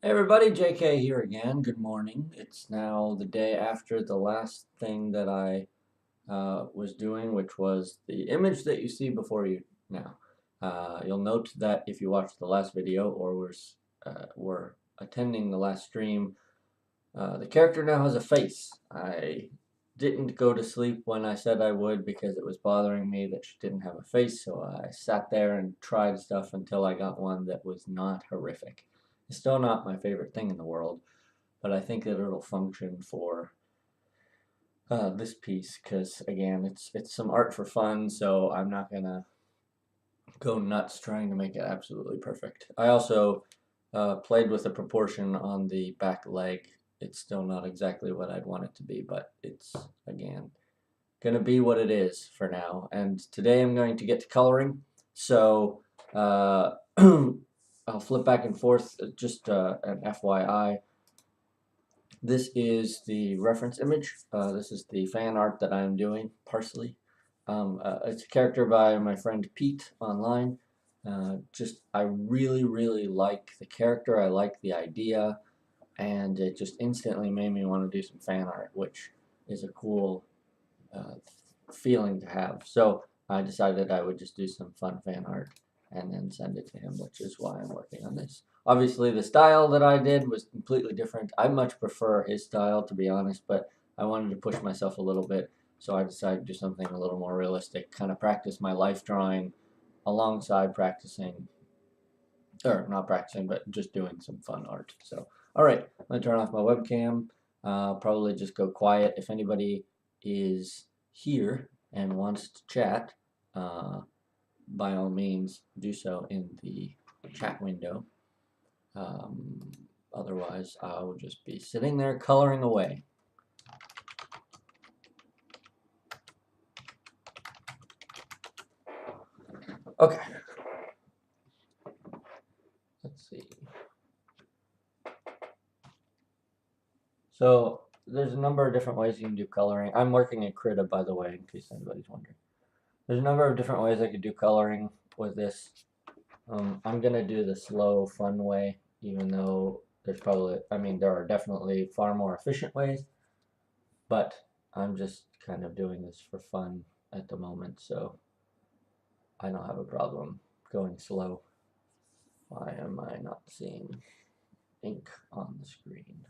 Hey everybody, JK here again. Good morning. It's now the day after the last thing that I was doing, which was the image that you see before you now. You'll note that if you watched the last video or were attending the last stream, the character now has a face. I didn't go to sleep when I said I would because it was bothering me that she didn't have a face, so I sat there and tried stuff until I got one that was not horrific. It's still not my favorite thing in the world, but I think that it'll function for this piece because, again, it's some art for fun, so I'm not gonna go nuts trying to make it absolutely perfect. I also played with the proportion on the back leg. It's still not exactly what I'd want it to be, but it's, again, gonna be what it is for now. And today I'm going to get to coloring, so I'll flip back and forth. Just an FYI, this is the reference image. This is the fan art that I'm doing, Parsley. It's a character by my friend Pete online. I really like the character. I like the idea, and it just instantly made me want to do some fan art, which is a cool uh, feeling to have. So I decided I would just do some fun fan art and then send it to him, which is why I'm working on this. Obviously, the style that I did was completely different. I much prefer his style, to be honest, but I wanted to push myself a little bit, so I decided to do something a little more realistic, kind of practice my life drawing alongside practicing, or not practicing, but just doing some fun art. So, all right, I'm going to turn off my webcam, probably just go quiet. If anybody is here and wants to chat, by all means do so in the chat window. Otherwise, I will just be sitting there coloring away. Okay. Let's see. So there's a number of different ways you can do coloring. I'm working in Krita, by the way, in case anybody's wondering. There's a number of different ways I could do coloring with this. I'm gonna do the slow, fun way, even though there are definitely far more efficient ways, but I'm just kind of doing this for fun at the moment, so I don't have a problem going slow. Why am I not seeing ink on the screen?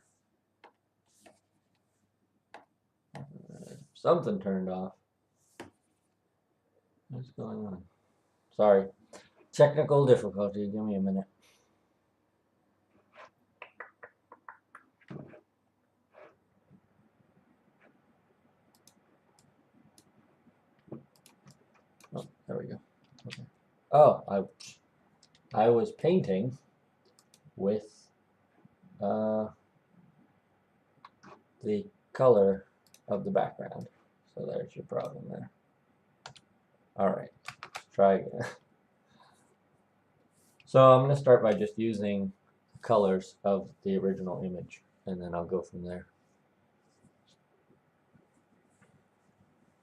Something turned off. What's going on? Sorry. Technical difficulty. Give me a minute. Oh, there we go. Okay. Oh, I was painting with the color of the background. So there's your problem there. All right, let's try again. So I'm going to start by just using colors of the original image, and then I'll go from there.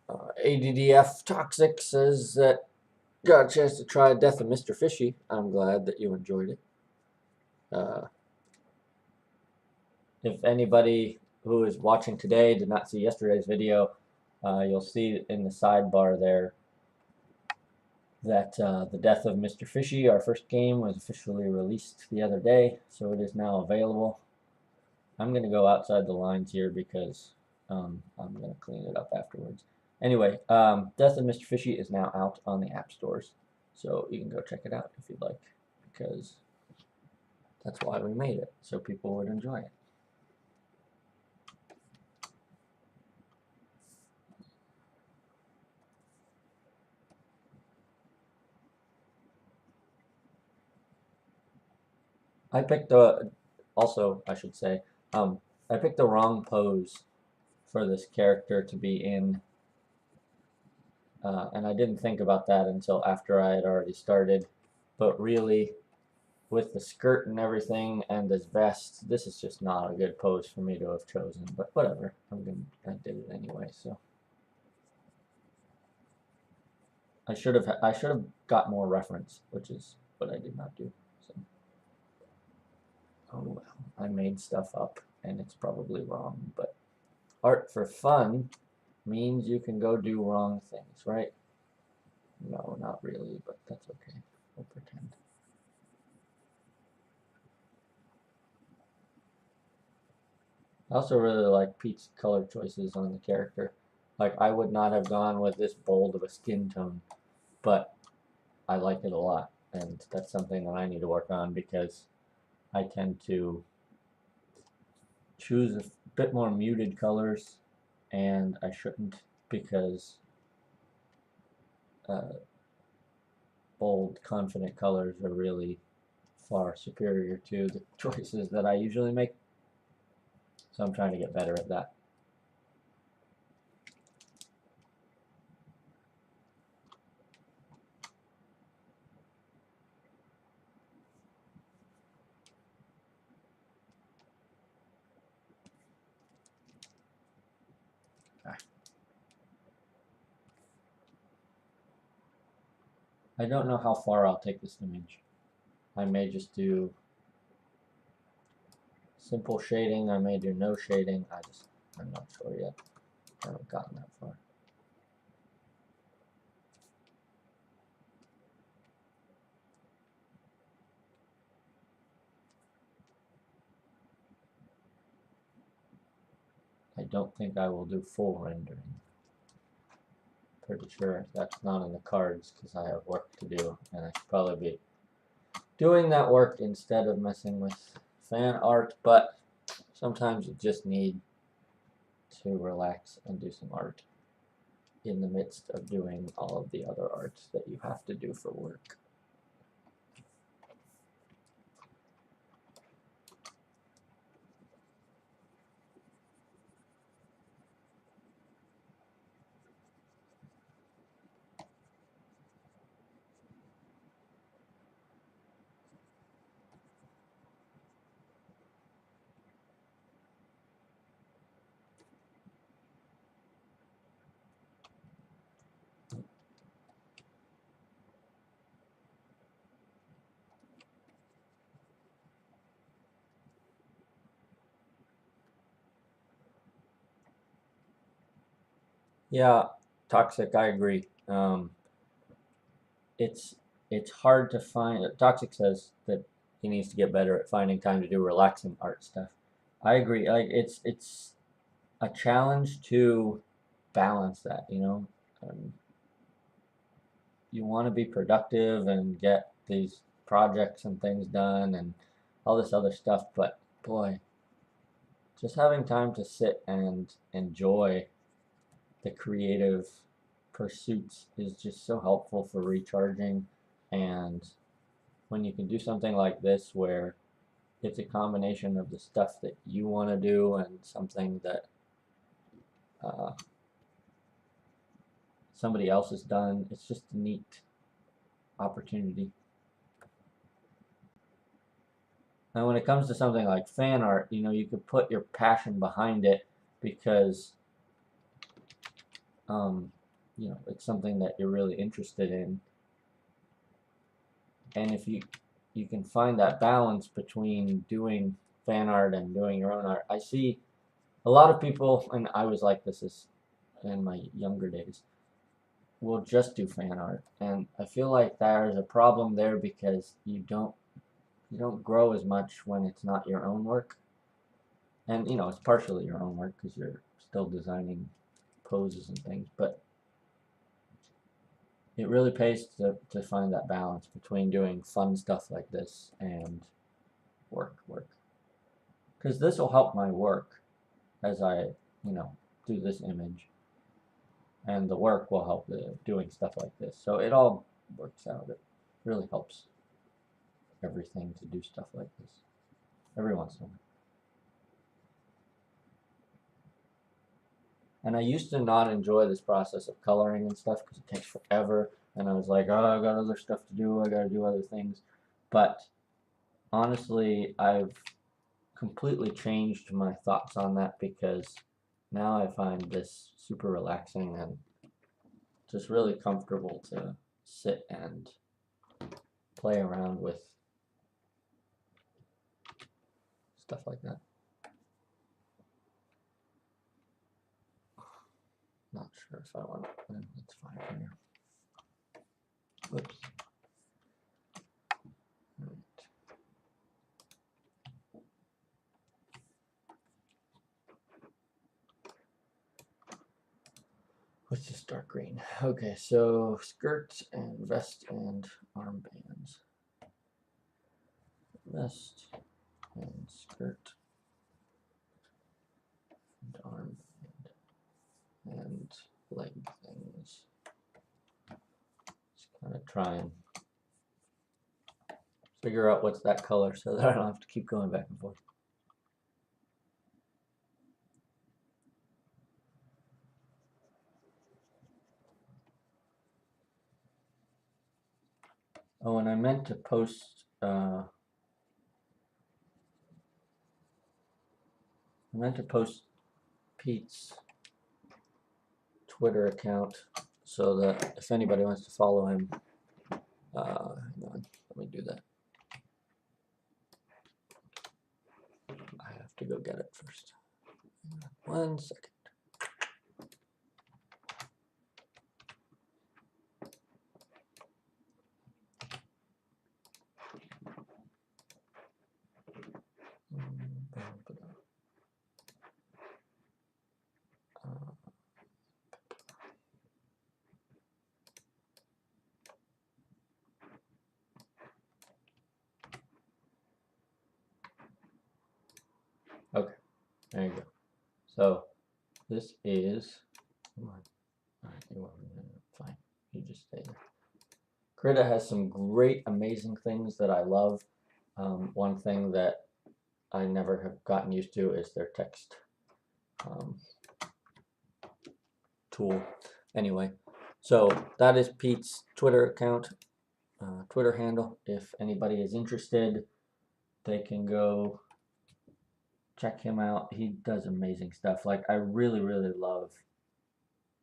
ADDF Toxic says that got a chance to try Death of Mr. Fishy. I'm glad that you enjoyed it. If anybody who is watching today did not see yesterday's video, you'll see in the sidebar there that the Death of Mr. Fishy, our first game, was officially released the other day, so it is now available. I'm going to go outside the lines here because I'm going to clean it up afterwards. Anyway, Death of Mr. Fishy is now out on the app stores, so you can go check it out if you'd like, because that's why we made it, so people would enjoy it. I picked also, I should say, I picked the wrong pose for this character to be in, and I didn't think about that until after I had already started, but really, with the skirt and everything and this vest, this is just not a good pose for me to have chosen, but whatever, I did it anyway, so. I should have got more reference, which is what I did not do, so. Oh well. I made stuff up and it's probably wrong, but art for fun means you can go do wrong things, right? No, not really, but that's okay. We'll pretend. I also really like Pete's color choices on the character. Like, I would not have gone with this bold of a skin tone, but I like it a lot, and that's something that I need to work on because I tend to choose a bit more muted colors, and I shouldn't because bold, confident colors are really far superior to the choices that I usually make. So I'm trying to get better at that. I don't know how far I'll take this image. I may just do simple shading, I may do no shading, I'm not sure yet. I haven't gotten that far. I don't think I will do full rendering. Pretty sure that's not in the cards because I have work to do, and I should probably be doing that work instead of messing with fan art, but sometimes you just need to relax and do some art in the midst of doing all of the other arts that you have to do for work. Yeah, Toxic, I agree. It's it's hard to find. Toxic says that he needs to get better at finding time to do relaxing art stuff. I agree. Like it's a challenge to balance that. Um, you want to be productive and get these projects and things done and all this other stuff, but boy, just having time to sit and enjoy the creative pursuits is just so helpful for recharging. And when you can do something like this where it's a combination of the stuff that you want to do and something that uh, somebody else has done, it's just a neat opportunity. And when it comes to something like fan art, you could put your passion behind it because um, it's something that you're really interested in. And if you can find that balance between doing fan art and doing your own art. I see a lot of people, and I was like this in my younger days, will just do fan art, and I feel like there's a problem there because you don't grow as much when it's not your own work, and it's partially your own work because you're still designing poses and things, but it really pays to find that balance between doing fun stuff like this and work. Because this will help my work as I, do this image, and the work will help doing stuff like this. So it all works out. It really helps everything to do stuff like this every once in a while. And I used to not enjoy this process of coloring and stuff because it takes forever. And I was like, oh, I got other stuff to do. I got to do other things. But honestly, I've completely changed my thoughts on that because now I find this super relaxing and just really comfortable to sit and play around with stuff like that. Not sure if I want it. That's fine for now. Whoops. Right. What's this dark green? Okay, so skirt and vest and armbands. Vest and skirt and armband and leg things. Just kind of try and figure out what's that color so that I don't have to keep going back and forth. Oh, and I meant to post Pete's Twitter account so that if anybody wants to follow him, hang on, let me do that. I have to go get it first. 1 second. Okay, there you go. So this is, come on. All right, you want fine. You just stay there. Krita has some great, amazing things that I love. One thing that I never have gotten used to is their text tool. Anyway, so that is Pete's Twitter account, Twitter handle. If anybody is interested, they can go check him out. He does amazing stuff. Like, I really, really love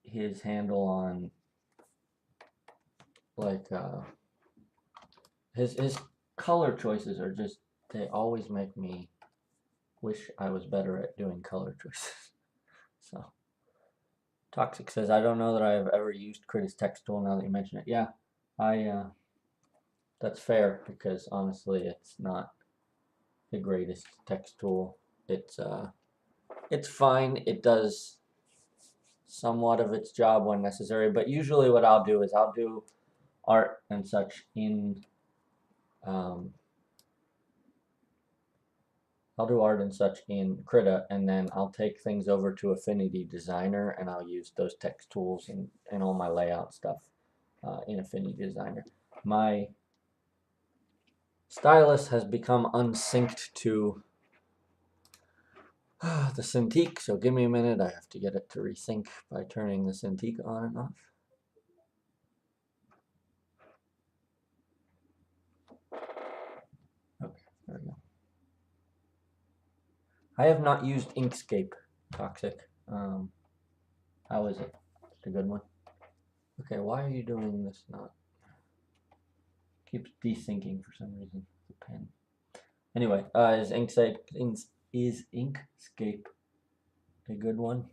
his handle on, like, his color choices are just, they always make me wish I was better at doing color choices. So, Toxic says, I don't know that I've ever used Krita's text tool now that you mention it. Yeah, that's fair, because honestly, it's not the greatest text tool. It's fine. It does somewhat of its job when necessary, but usually what I'll do is I'll do art and such in Krita, and then I'll take things over to Affinity Designer and I'll use those text tools and all my layout stuff in Affinity Designer. My stylus has become unsynced to the Cintiq, so give me a minute. I have to get it to resync by turning the Cintiq on and off. Okay, there we go. I have not used Inkscape, Toxic. How is it? It's a good one. Okay, why are you doing this not? Keeps desyncing for some reason. The pen. Anyway, is Inkscape a good one?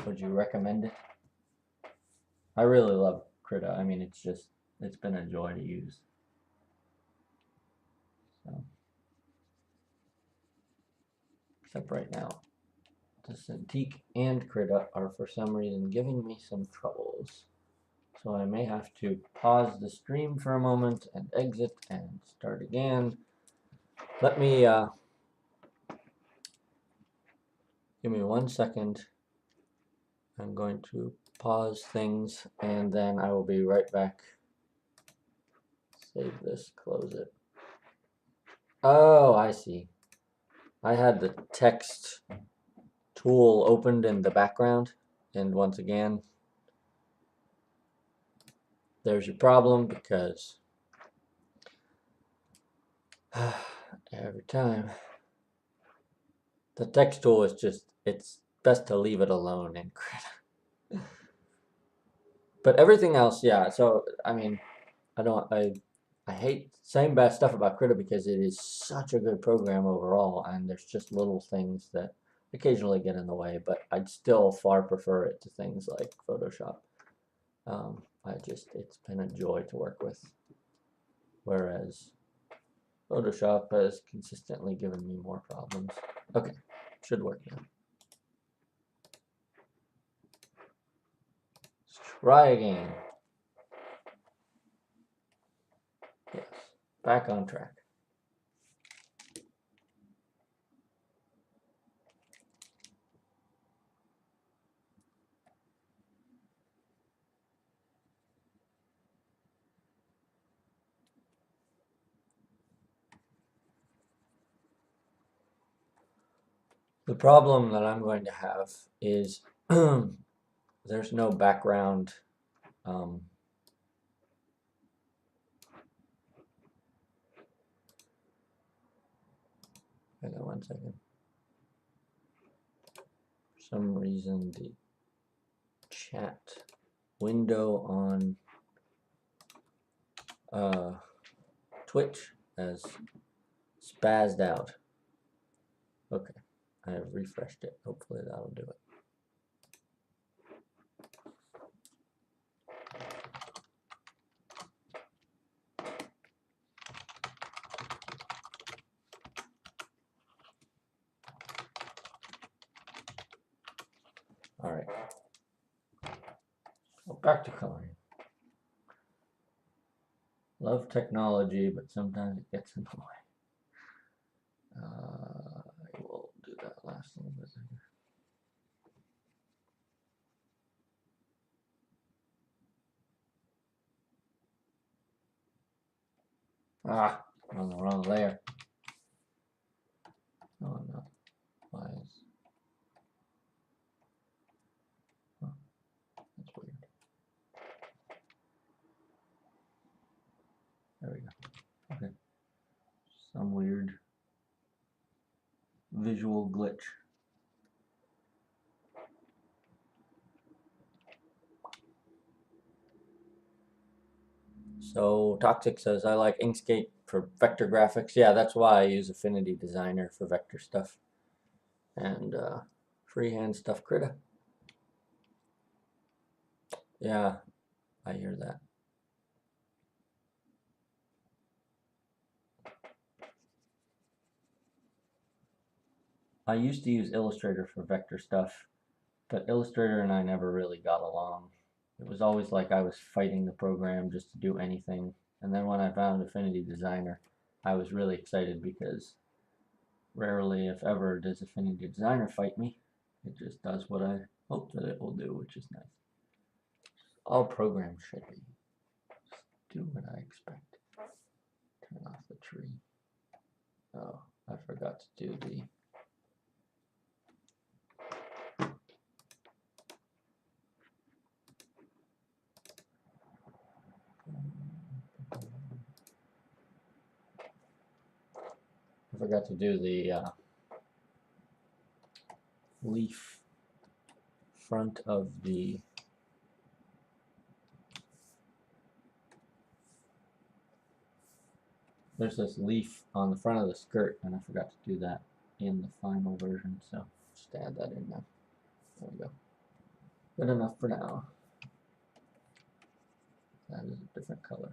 Would you recommend it? I really love Krita. I mean, it's been a joy to use. So, except right now, the Cintiq and Krita are for some reason giving me some troubles. So I may have to pause the stream for a moment and exit and start again. Let me, give me 1 second. I'm going to pause things and then I will be right back. Save this, close it. Oh, I see. I had the text tool opened in the background, and once again, there's your problem, because every time the text tool is just, it's best to leave it alone in Krita. But everything else, yeah. So I mean, I I hate saying bad stuff about Krita because it is such a good program overall, and there's just little things that occasionally get in the way, but I'd still far prefer it to things like Photoshop. It's been a joy to work with, whereas Photoshop has consistently given me more problems. Okay, should work now. Let's try again. Yes, back on track. The problem that I'm going to have is there's no background. Hang on one second. For some reason, the chat window on Twitch has spazzed out. Okay, I have refreshed it. Hopefully that'll do it. All right. Well, back to coloring. Love technology, but sometimes it gets in the way. I will do that last little bit. Ah, on the wrong layer. No, I'm not. Why is... Oh, that's weird. There we go. Okay. Some weird visual glitch. So Toxic says, I like Inkscape for vector graphics. Yeah, that's why I use Affinity Designer for vector stuff. And freehand stuff, Krita. Yeah, I hear that. I used to use Illustrator for vector stuff, but Illustrator and I never really got along. It was always like I was fighting the program just to do anything. And then when I found Affinity Designer, I was really excited because rarely, if ever, does Affinity Designer fight me. It just does what I hope that it will do, which is nice. All programs should be. Just do what I expect. Turn off the tree. Oh, I forgot to do the... I forgot to do the leaf front of the there's this leaf on the front of the skirt, and I forgot to do that in the final version, so just add that in now. There we go. Good enough for now. That is a different color.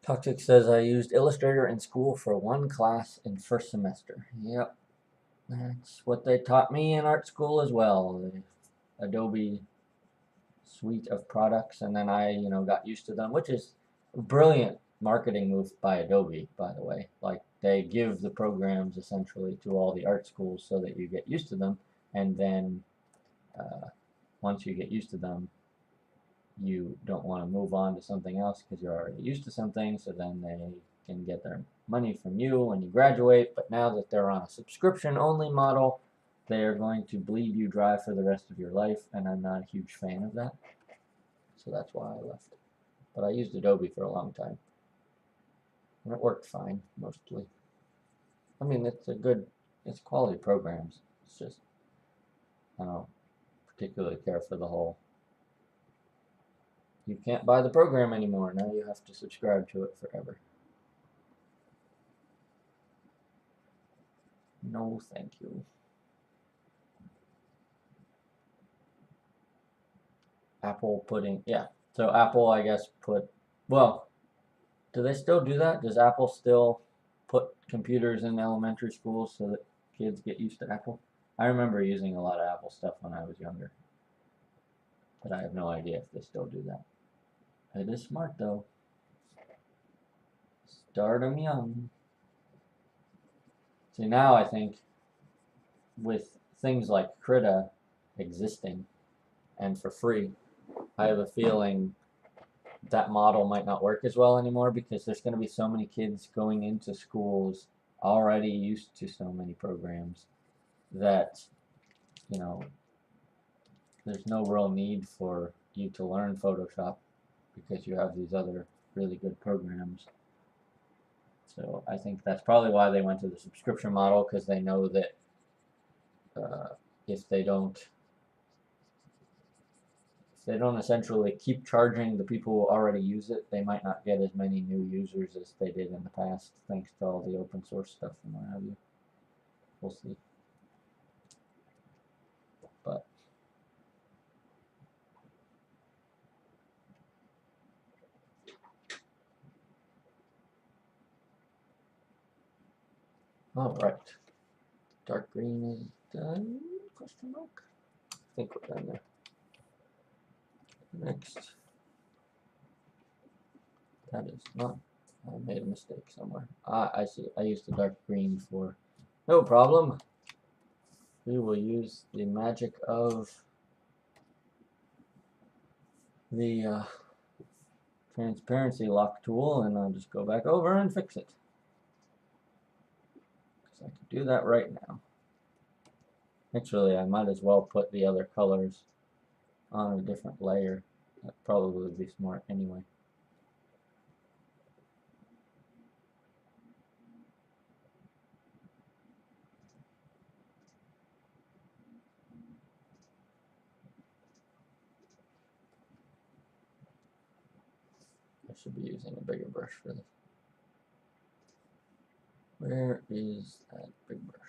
Toxic says, I used Illustrator in school for one class in first semester. Yep, that's what they taught me in art school as well. The Adobe suite of products, and then I, got used to them, which is a brilliant marketing move by Adobe, by the way. Like, they give the programs essentially to all the art schools so that you get used to them, and then once you get used to them, you don't want to move on to something else because you're already used to something, so then they can get their money from you when you graduate. But now that they're on a subscription only model, they are going to bleed you dry for the rest of your life, and I'm not a huge fan of that, so that's why I left. But I used Adobe for a long time, and it worked fine mostly. I mean, it's quality programs. It's just I don't particularly care for the whole You can't buy the program anymore. Now you have to subscribe to it forever. No, thank you. Apple putting, yeah. So Apple, I guess, well, do they still do that? Does Apple still put computers in elementary schools so that kids get used to Apple? I remember using a lot of Apple stuff when I was younger, but I have no idea if they still do that. It is smart though. Start them young. See, now I think with things like Krita existing and for free, I have a feeling that model might not work as well anymore because there's going to be so many kids going into schools already used to so many programs that, you know, there's no real need for you to learn Photoshop because you have these other really good programs. So I think that's probably why they went to the subscription model, because they know that if they don't essentially keep charging the people who already use it, they might not get as many new users as they did in the past, thanks to all the open source stuff and what have you. We'll see. But all right, dark green is done? Question mark. I think we're done there. Next, that is not. I made a mistake somewhere. Ah, I see. I used the dark green for. No problem. We will use the magic of the transparency lock tool, and I'll just go back over and fix it. Because I can do that right now. Actually, I might as well put the other colors on a different layer. That probably would be smart anyway. I should be using a bigger brush for this. Where is that big brush?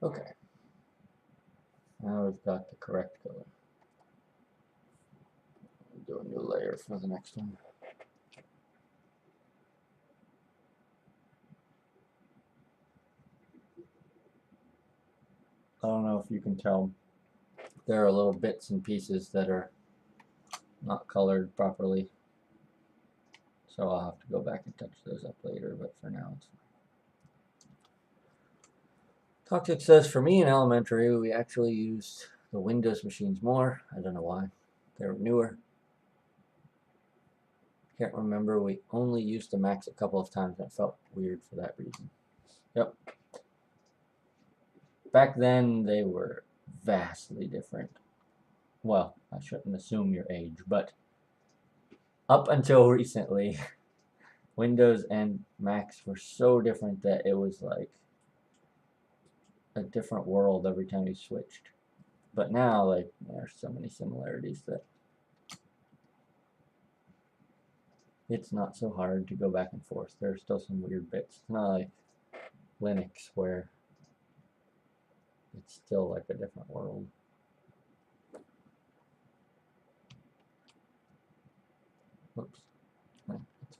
Okay. Now we've got the correct color. Do a new layer for the next one. I don't know if you can tell. There are little bits and pieces that are not colored properly. So I'll have to go back and touch those up later, but for now it's fine. Toxic says, for me in elementary, we actually used the Windows machines more. I don't know why. They were newer. Can't remember. We only used the Macs a couple of times, and it felt weird for that reason. Yep. Back then, they were vastly different. Well, I shouldn't assume your age, but up until recently, Windows and Macs were so different that it was like a different world every time you switched. But now, like, there's so many similarities that it's not so hard to go back and forth. There are still some weird bits. It's not like Linux where it's still like a different world. Whoops. No, it's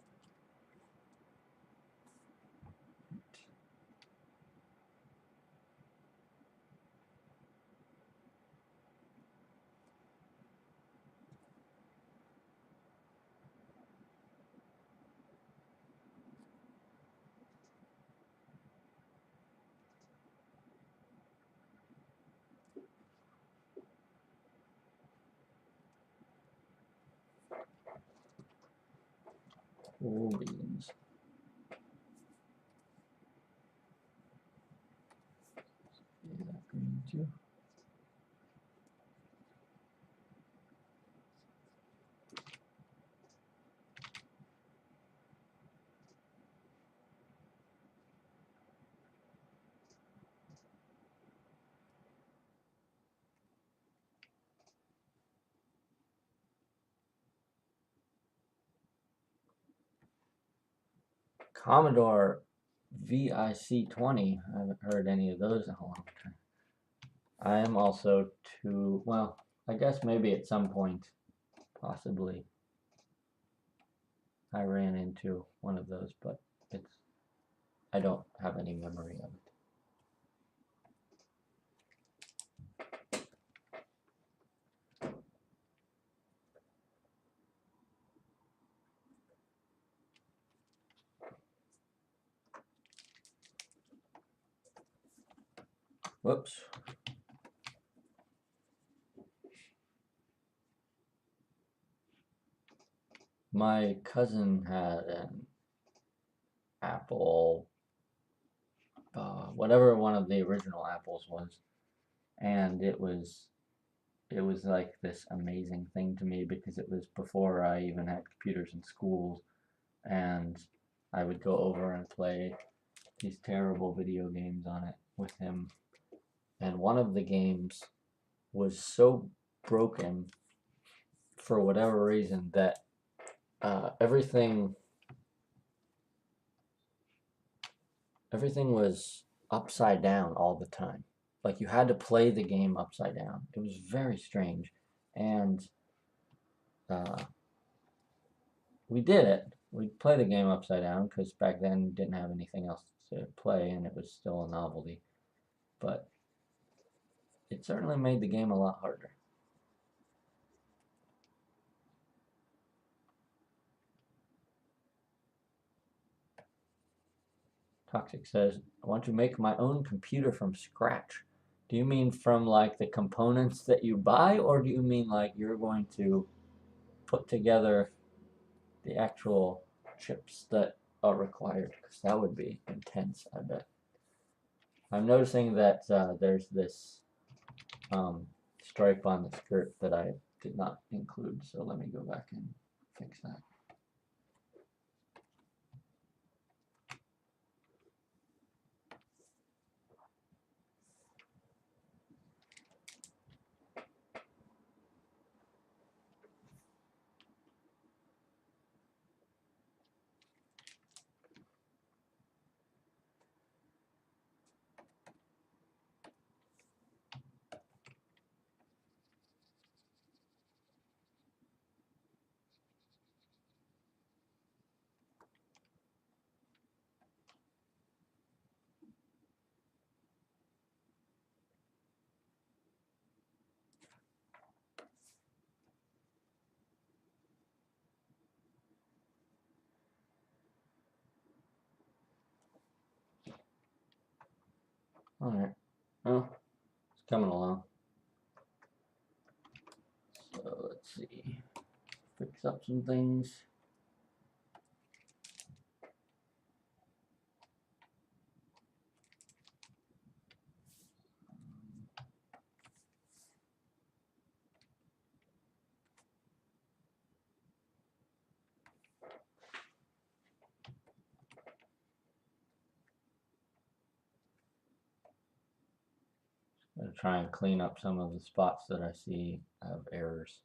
Cool beans. Is that green too? Commodore VIC-20. I haven't heard any of those in a long time. I am also too, well, I guess maybe at some point, possibly, I ran into one of those, but I don't have any memory of it. Whoops. My cousin had an Apple, whatever one of the original Apples was, and it was like this amazing thing to me because it was before I even had computers in schools, and I would go over and play these terrible video games on it with him. And one of the games was so broken for whatever reason that everything was upside down all the time. Like you had to play the game upside down. It was very strange, and we did it. We'd play the game upside down because back then we didn't have anything else to play, and it was still a novelty. But it certainly made the game a lot harder. Toxic says, I want to make my own computer from scratch. Do you mean from like the components that you buy, or do you mean like you're going to put together the actual chips that are required? Because that would be intense, I bet. I'm noticing that there's this stripe on the skirt that I did not include, so let me go back and fix that. Alright, well, it's coming along. So let's see, fix up some things. I'm gonna try and clean up some of the spots that I see have errors.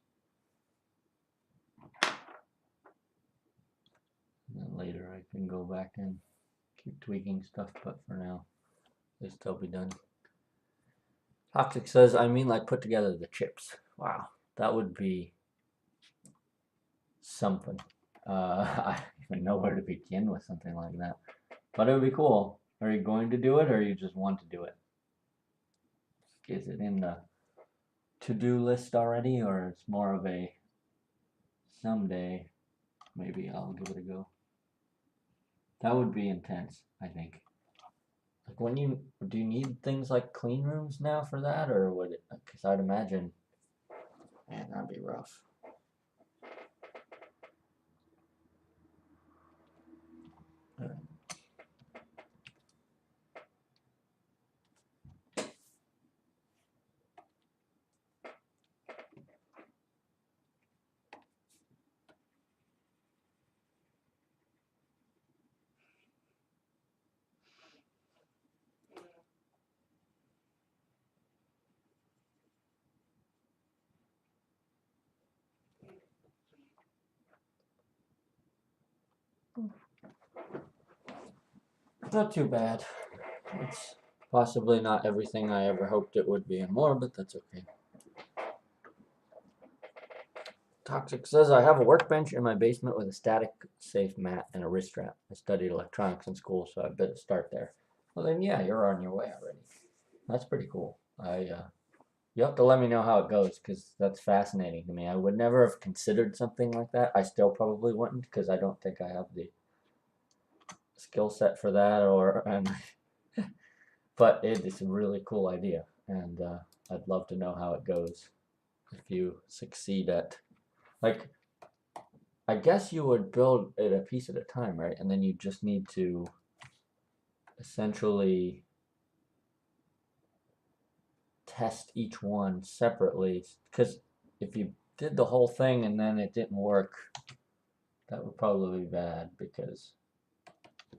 And then later I can go back and keep tweaking stuff, but for now, at least they'll be done. Toxic says, I mean like put together the chips. Wow, that would be something. I don't even know where to begin with something like that. But it would be cool. Are you going to do it, or you just want to do it? Is it in the to-do list already, or it's more of a someday maybe I'll give it a go? That would be intense, I think. Like when do you need things like clean rooms now for that, or would it? Because I'd imagine, man, that'd be rough. Not too bad. It's possibly not everything I ever hoped it would be and more, but that's okay. Toxic says, I have a workbench in my basement with a static safe mat and a wrist strap. I studied electronics in school, so I better start there. Well then, yeah, you're on your way already. That's pretty cool. You have to let me know how it goes, because that's fascinating to me. I would never have considered something like that. I still probably wouldn't, because I don't think I have the skill set for that, but it is a really cool idea, and I'd love to know how it goes if you succeed at, like, I guess you would build it a piece at a time, right? And then you just need to essentially test each one separately, because if you did the whole thing and then it didn't work, that would probably be bad, because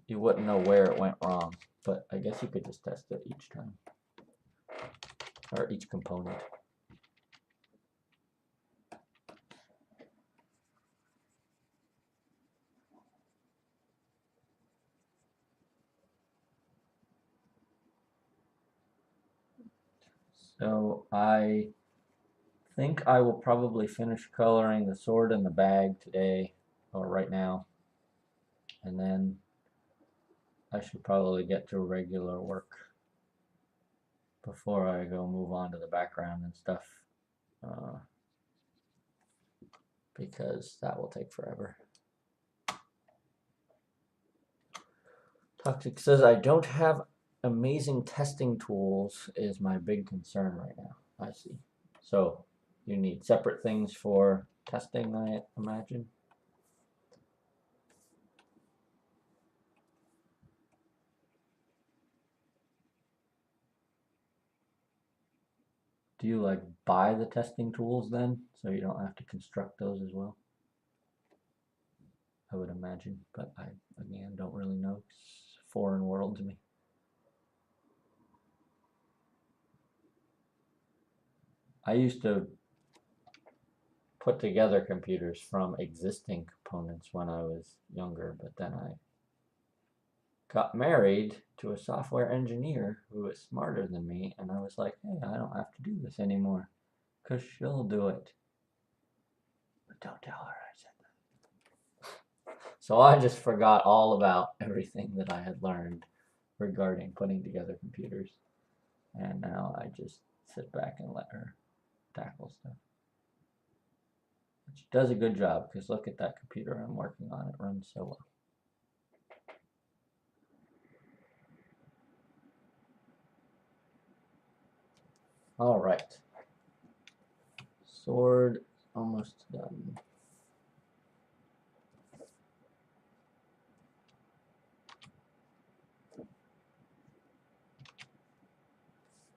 you wouldn't know where it went wrong. But I guess you could just test it each time, or each component. So I think I will probably finish coloring the sword and the bag today, or right now, and then I should probably get to regular work before I go move on to the background and stuff, because that will take forever. Toxic says, I don't have amazing testing tools is my big concern right now. I see. So you need separate things for testing, I imagine. Do you like buy the testing tools then, so you don't have to construct those as well? I would imagine, but I, again, don't really know. It's a foreign world to me. I used to put together computers from existing components when I was younger, but then I got married to a software engineer who was smarter than me, and I was like, hey, I don't have to do this anymore, because she'll do it. But don't tell her I said that. So I just forgot all about everything that I had learned regarding putting together computers, and now I just sit back and let her tackle stuff. She does a good job, because look at that computer I'm working on. It runs so well. All right. Sword almost done.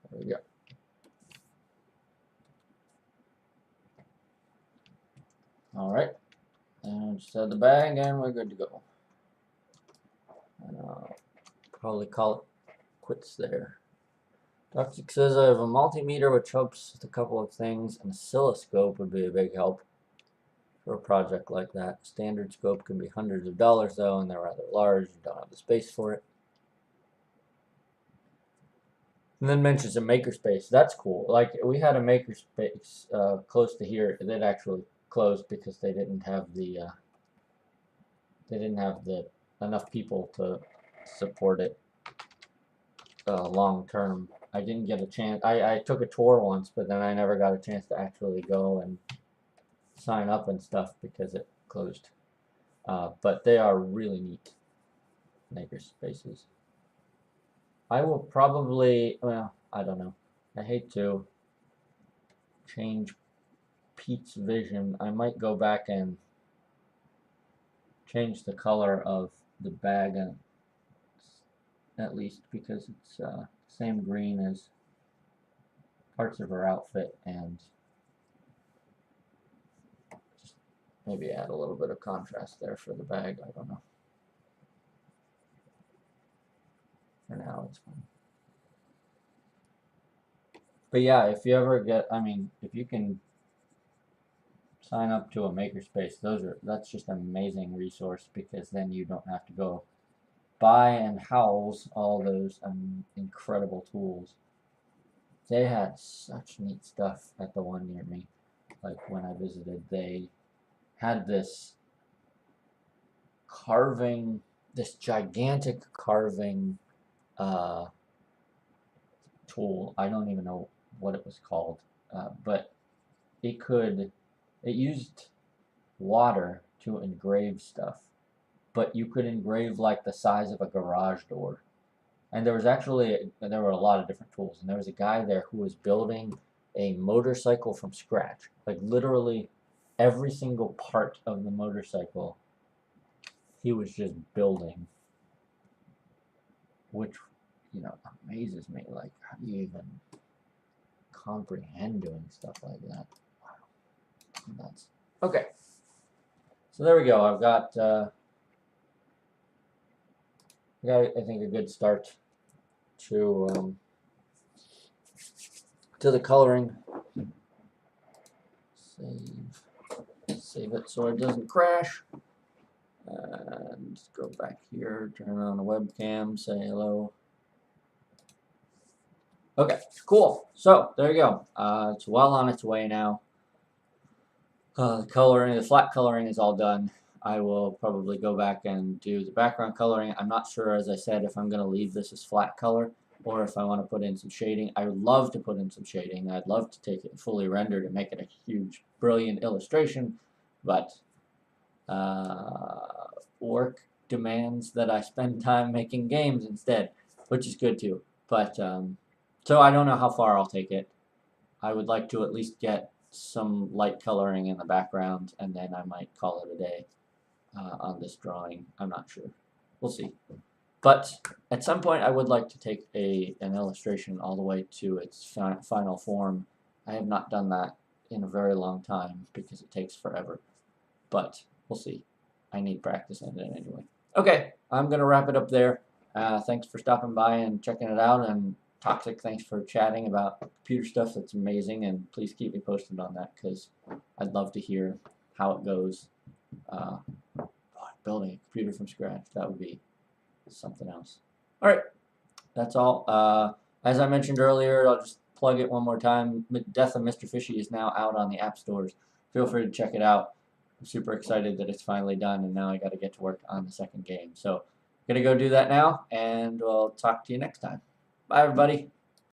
There we go. All right. And just add the bag, and we're good to go. And I'll probably call it quits there. Toxic says, I have a multimeter which helps with a couple of things. An oscilloscope would be a big help for a project like that. Standard scope can be hundreds of dollars though, and they're rather large. You don't have the space for it. And then mentions a makerspace. That's cool. Like, we had a makerspace close to here that actually closed because they didn't have the enough people to support it long term. I didn't get a chance. I took a tour once, but then I never got a chance to actually go and sign up and stuff because it closed. But they are really neat makerspaces. I will probably, well, I don't know. I hate to change Pete's vision. I might go back and change the color of the bag, and at least, because it's same green as parts of her outfit, and just maybe add a little bit of contrast there for the bag. I don't know. For now, it's fine. But yeah, if you ever get, I mean, if you can sign up to a makerspace, that's just an amazing resource, because then you don't have to go buy and house all those incredible tools. They had such neat stuff at the one near me. Like when I visited, they had this carving, this gigantic carving uh, tool. I don't even know what it was called, but it used water to engrave stuff, but you could engrave like the size of a garage door. And there were a lot of different tools, and there was a guy there who was building a motorcycle from scratch, like literally every single part of the motorcycle he was just building, which, amazes me. Like, how do you even comprehend doing stuff like that? Wow, nuts. Okay, so there we go. I've got, I think, a good start to the coloring. Save it so it doesn't crash. And go back here, turn on the webcam, say hello. Okay, cool. So there you go. It's well on its way now. The flat coloring is all done. I will probably go back and do the background coloring. I'm not sure, as I said, if I'm going to leave this as flat color or if I want to put in some shading. I would love to put in some shading. I'd love to take it fully rendered and make it a huge, brilliant illustration, but work demands that I spend time making games instead, which is good too. But so I don't know how far I'll take it. I would like to at least get some light coloring in the background, and then I might call it a day on this drawing. I'm not sure. We'll see. But at some point, I would like to take an illustration all the way to its final form. I have not done that in a very long time because it takes forever. But we'll see. I need practice in it anyway. Okay, I'm going to wrap it up there. Thanks for stopping by and checking it out. And Toxic, thanks for chatting about computer stuff. That's amazing. And please keep me posted on that because I'd love to hear how it goes. Building a computer from scratch, that would be something else. All right, that's all. As I mentioned earlier, I'll just plug it one more time. Death of Mr. Fishy is now out on the app stores. Feel free to check it out. I'm super excited that it's finally done, and now I got to get to work on the second game. So I'm going to go do that now, and we'll talk to you next time. Bye, everybody.